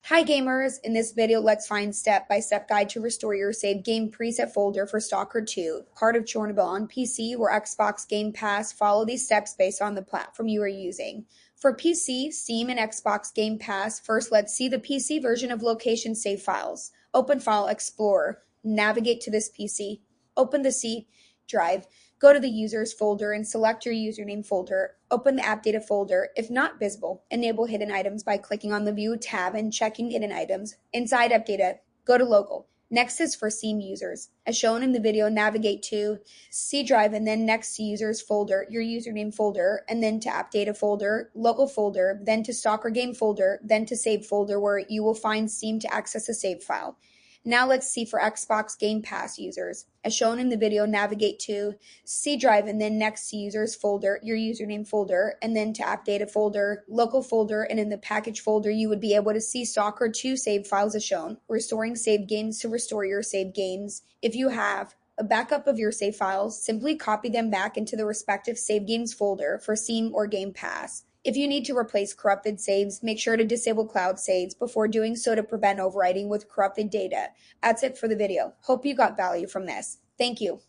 Hi gamers! In this video, let's find step-by-step guide to restore your saved game preset folder for Stalker 2, part of Chernobyl on PC or Xbox Game Pass. Follow these steps based on the platform you are using. For PC, Steam, and Xbox Game Pass, first let's see the PC version of Location Save Files. Open File Explorer. Navigate to this PC. Open the C drive. Go to the Users folder and select your username folder. Open the App Data folder. If not visible, enable hidden items by clicking on the View tab and checking hidden items. Inside App Data, go to Local. Next is for Steam users. As shown in the video, navigate to C drive and then next to Users folder, your username folder, and then to App Data folder, Local folder, then to Stalker Game folder, then to Save folder where you will find Steam to access a save file. Now let's see for Xbox Game Pass users. As shown in the video, navigate to C drive and then next to Users folder, your username folder, and then to App Data folder, Local folder, and in the Package folder, you would be able to see Stalker 2 save files as shown. Restoring saved games to restore your saved games. If you have a backup of your save files, simply copy them back into the respective save games folder for Steam or Game Pass. If you need to replace corrupted saves, make sure to disable cloud saves before doing so to prevent overwriting with corrupted data. That's it for the video. Hope you got value from this. Thank you.